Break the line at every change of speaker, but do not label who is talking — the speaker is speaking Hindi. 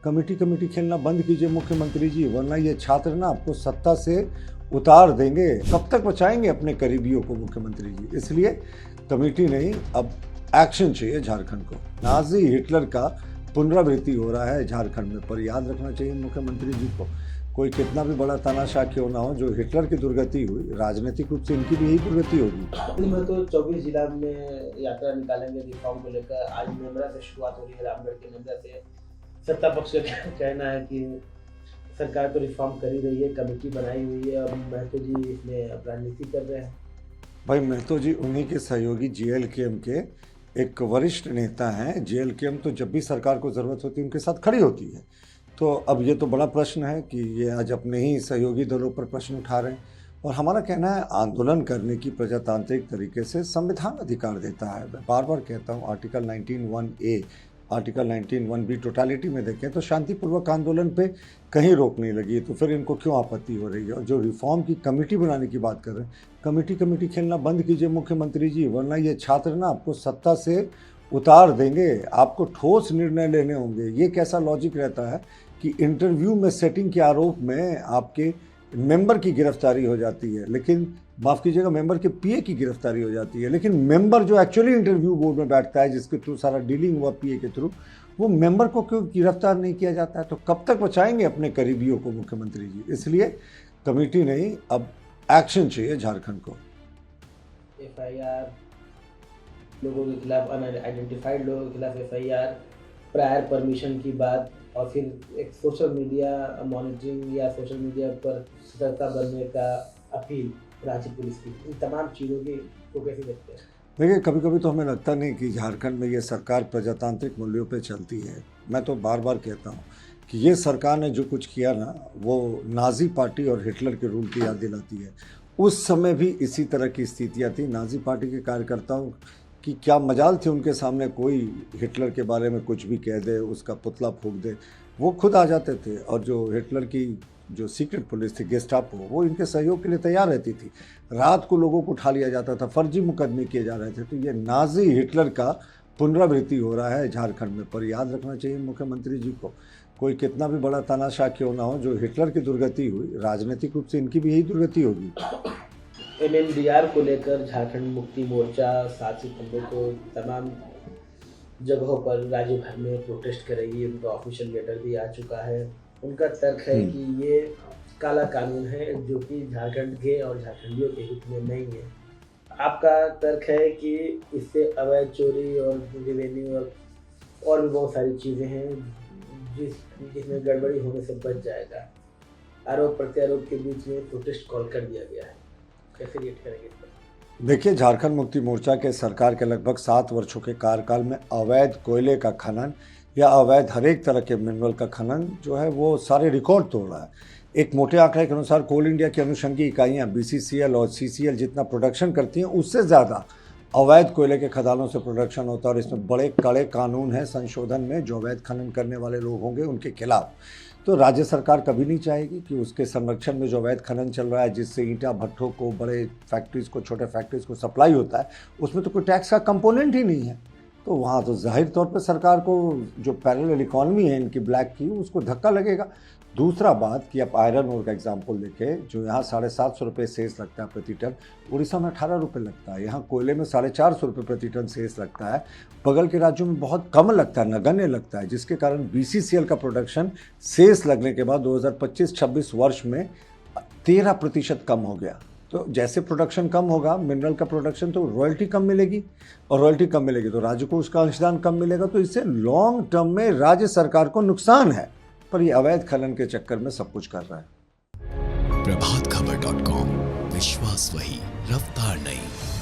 कमेटी कमेटी खेलना बंद कीजिए मुख्यमंत्री जी, वरना ये छात्र ना आपको सत्ता से उतार देंगे। कब तक बचाएंगे अपने करीबियों को मुख्यमंत्री जी? इसलिए कमेटी नहीं, अब एक्शन चाहिए झारखंड को। नाजी हिटलर का पुनरावृत्ति हो रहा है झारखंड में, पर याद रखना चाहिए मुख्यमंत्री जी को, कोई कितना भी बड़ा तानाशाह क्यों ना हो, जो हिटलर की दुर्गति हुई, राजनीतिक रूप से इनकी भी यही दुर्गति होगी।
मैं तो 24 जिला में यात्रा निकालेंगे रिफॉर्म को लेकर। आज मेमरा से शुरुआत हो रही है, रामगढ़ के मेमरा से। सत्ता पक्ष का कहना है कि सरकार तो रिफॉर्म कर ही रही है, कमेटी बनाई हुई है, अब महतो जी इसमें राजनीति कर रहे हैं।
भाई महतो जी उन्हीं के सहयोगी JLKM के एक वरिष्ठ नेता हैं। JLKM तो जब भी सरकार को ज़रूरत होती है उनके साथ खड़ी होती है। तो अब ये तो बड़ा प्रश्न है कि ये आज अपने ही सहयोगी दलों पर प्रश्न उठा रहे हैं। और हमारा कहना है आंदोलन करने की प्रजातांत्रिक तरीके से संविधान अधिकार देता है। मैं बार बार कहता हूँ article 19(1)(a), article 19(1)(b) totality में देखें तो शांतिपूर्वक आंदोलन पे कहीं रोक नहीं लगी, तो फिर इनको क्यों आपत्ति हो रही है? और जो रिफॉर्म की कमेटी बनाने की बात कर रहे हैं, कमेटी कमेटी खेलना बंद कीजिए मुख्यमंत्री जी, वरना ये छात्र ना आपको सत्ता से उतार देंगे, आपको ठोस निर्णय लेने होंगे। ये कैसा लॉजिक रहता है कि इंटरव्यू में सेटिंग के आरोप में आपके मेंबर की गिरफ्तारी हो जाती है, लेकिन माफ़ कीजिएगा मेंबर के PA की गिरफ्तारी हो जाती है, लेकिन मेंबर जो एक्चुअली इंटरव्यू बोर्ड में बैठता है, जिसके थ्रू सारा डीलिंग हुआ PA के थ्रू, वो मेंबर को क्यों गिरफ्तार नहीं किया जाता है? तो कब तक बचाएंगे अपने करीबियों को मुख्यमंत्री जी? इसलिए कमेटी नहीं, अब एक्शन चाहिए झारखंड को।
FIR लोगों के खिलाफ, अनआइडेंटिफाइड लोगों के खिलाफ FIR, प्रायर परमिशन की बात, और फिर एक सोशल मीडिया मॉनिटरिंग या सोशल मीडिया पर सतर्कता बनने का अपील राज्य पुलिस की, इन तमाम चीज़ों की को कैसे देखते हैं?
देखिए कभी कभी तो हमें लगता नहीं कि झारखंड में ये सरकार प्रजातांत्रिक मूल्यों पे चलती है। मैं तो बार बार कहता हूँ कि ये सरकार ने जो कुछ किया ना, वो नाजी पार्टी और हिटलर के रूल की याद दिलाती है। उस समय भी इसी तरह की स्थितियाँ थी। नाजी पार्टी के कार्यकर्ताओं कि क्या मजाल थी, उनके सामने कोई हिटलर के बारे में कुछ भी कह दे, उसका पुतला फूंक दे, वो खुद आ जाते थे। और जो हिटलर की जो सीक्रेट पुलिस थी, गेस्टापो, वो इनके सहयोग के लिए तैयार रहती थी। रात को लोगों को उठा लिया जाता था, फर्जी मुकदमे किए जा रहे थे। तो ये नाजी हिटलर का पुनरावृत्ति हो रहा है झारखंड में, पर याद रखना चाहिए मुख्यमंत्री जी को, कोई कितना भी बड़ा तानाशाह क्यों ना हो, जो हिटलर की दुर्गति हुई, राजनीतिक रूप से इनकी भी यही दुर्गति होगी।
MNDR को लेकर झारखंड मुक्ति मोर्चा 7 सितंबर को तमाम जगहों पर राज्य भर में प्रोटेस्ट करेगी। उनका ऑफिशियल लेटर भी आ चुका है। उनका तर्क है कि ये काला कानून है जो कि झारखंड के और झारखंडियों के हित में नहीं है। आपका तर्क है कि इससे अवैध चोरी और रेवेन्यू और भी बहुत सारी चीज़ें हैं जिसमें गड़बड़ी होने से बच जाएगा। आरोप प्रत्यारोप के बीच में प्रोटेस्ट कॉल कर दिया गया है, कैसे रिएक्ट करेंगे इस पर?
देखिए झारखंड मुक्ति मोर्चा के सरकार के लगभग 7 वर्षों के कार्यकाल में अवैध कोयले का खनन या अवैध हर एक तरह के मिनरल का खनन जो है वो सारे रिकॉर्ड तोड़ रहा है। एक मोटे आंकड़े के अनुसार कोल इंडिया की अनुषंगी इकाइयाँ BCCL और CCL जितना प्रोडक्शन करती हैं, उससे ज़्यादा अवैध कोयले के खदानों से प्रोडक्शन होता है। और इसमें बड़े कड़े कानून हैं संशोधन में, जो अवैध खनन करने वाले लोग होंगे उनके खिलाफ। तो राज्य सरकार कभी नहीं चाहेगी कि उसके संरक्षण में जो अवैध खनन चल रहा है, जिससे ईंटा भट्ठों को, बड़े फैक्ट्रीज़ को, छोटे फैक्ट्रीज़ को सप्लाई होता है, उसमें तो कोई टैक्स का कंपोनेंट ही नहीं है। तो वहाँ तो जाहिर तौर पर सरकार को जो पैरेलल इकॉनमी है इनकी ब्लैक की, उसको धक्का लगेगा। दूसरा बात कि आप आयरन ओर का एग्जाम्पल देखें, जो यहाँ 750 रुपये सेस लगता है प्रति टन, उड़ीसा में 18 रुपये लगता है। यहाँ कोयले में 450 रुपये प्रति टन सेस लगता है। बगल के राज्यों में बहुत कम लगता है, नगण्य लगता है, जिसके कारण BCCL का प्रोडक्शन सेस लगने के बाद 2025-26 वर्ष में 13% कम हो गया। तो जैसे प्रोडक्शन कम होगा मिनरल का प्रोडक्शन, तो रॉयल्टी कम मिलेगी, और रॉयल्टी कम मिलेगी तो राज्य को उसका अंशदान कम मिलेगा। तो इससे लॉन्ग टर्म में राज्य सरकार को नुकसान है, पर ये अवैध खनन के चक्कर में सब कुछ कर रहा है।
प्रभातखबर.com, विश्वास वही, रफ्तार नहीं।